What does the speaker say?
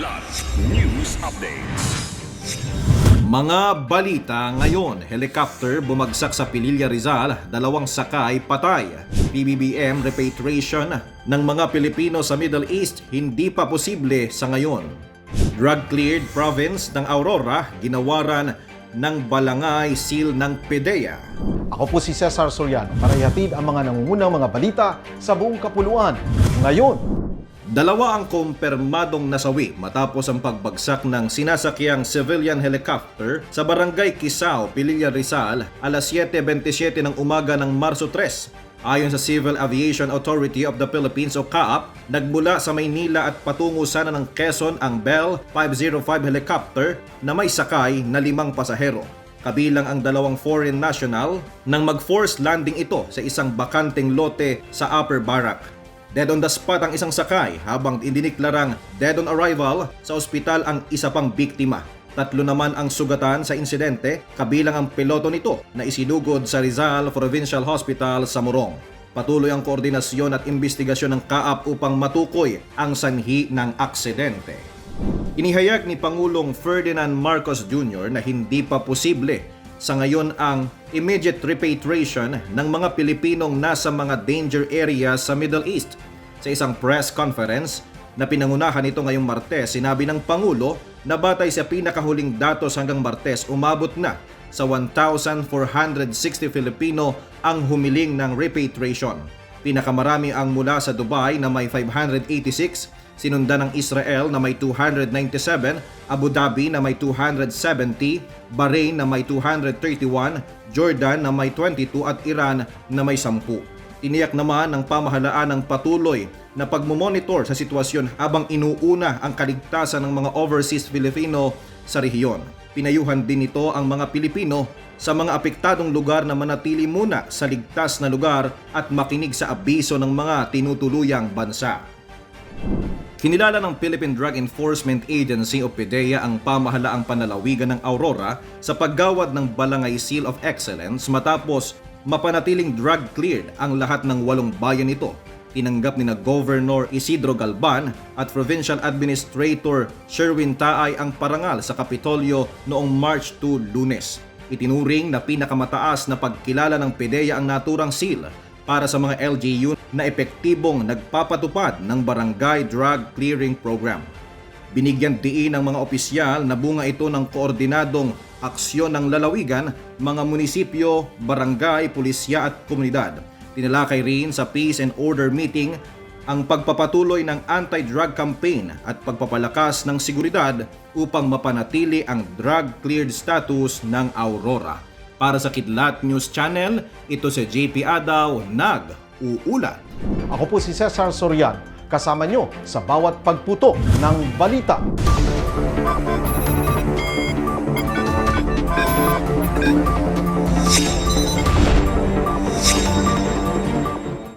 Kilat News Updates. Mga balita ngayon, helicopter bumagsak sa Pililla, Rizal, 2 sakay patay. PBBM repatriation ng mga Pilipino sa Middle East hindi pa posible sa ngayon. Drug-cleared province ng Aurora, ginawaran ng Balangay Seal ng PDEA. Ako po si Cesar Soriano para ihatid ang mga nangungunang mga balita sa buong kapuluan. Ngayon, 2 ang kumpirmadong nasawi matapos ang pagbagsak ng sinasakyang civilian helicopter sa Barangay Kisao, Pililla, Rizal, alas 7:27 ng umaga ng Marso 3. Ayon sa Civil Aviation Authority of the Philippines o CAAP, nagmula sa Maynila at patungo sana ng Quezon ang Bell 505 helicopter na may sakay na 5 pasahero. Kabilang ang 2 foreign national nang mag-force landing ito sa isang bakanteng lote sa Upper Barak. Dead on the spot ang isang sakay habang indiniklarang dead on arrival sa ospital ang isa pang biktima. 3 naman ang sugatan sa insidente, kabilang ang piloto nito na isinugod sa Rizal Provincial Hospital sa Morong. Patuloy ang koordinasyon at investigasyon ng CAAP upang matukoy ang sanhi ng aksidente. Inihayag ni Pangulong Ferdinand Marcos Jr. na hindi pa posible sa ngayon ang immediate repatriation ng mga Pilipinong nasa mga danger areas sa Middle East. Sa isang press conference na pinangunahan nito ngayong Martes, sinabi ng Pangulo na batay sa pinakahuling datos hanggang Martes, umabot na sa 1,460 Filipino ang humiling ng repatriation. Pinakamarami ang mula sa Dubai na may 586, sinundan ng Israel na may 297, Abu Dhabi na may 270, Bahrain na may 231, Jordan na may 22 at Iran na may 10. Tiniyak naman ng pamahalaan ng patuloy na pagmomonitor sa sitwasyon habang inuuna ang kaligtasan ng mga overseas Filipino sa rehiyon. Pinayuhan din nito ang mga Pilipino sa mga apektadong lugar na manatili muna sa ligtas na lugar at makinig sa abiso ng mga tinutuluyang bansa. Kinilala ng Philippine Drug Enforcement Agency o PDEA ang pamahalaang panlalawigan ng Aurora sa paggawad ng Balangay Seal of Excellence matapos mapanatiling drug-cleared ang lahat ng 8 bayan nito. Tinanggap ni na Governor Isidro Galban at Provincial Administrator Sherwin Taay ang parangal sa Kapitolyo noong March 2, Lunes. Itinuring na pinakamataas na pagkilala ng PDEA ang naturang seal para sa mga LGU na epektibong nagpapatupad ng Barangay Drug Clearing Program. Binigyan diin ng mga opisyal na bunga ito ng koordinadong aksyon ng lalawigan, mga munisipyo, barangay, pulisya at komunidad. Tinalakay rin sa Peace and Order Meeting ang pagpapatuloy ng anti-drug campaign at pagpapalakas ng seguridad upang mapanatili ang drug-cleared status ng Aurora. Para sa Kidlat News Channel, ito si JP Adaw, nag-uulat. ako po si Cesar Soriano, kasama nyo sa bawat pagputo ng balita.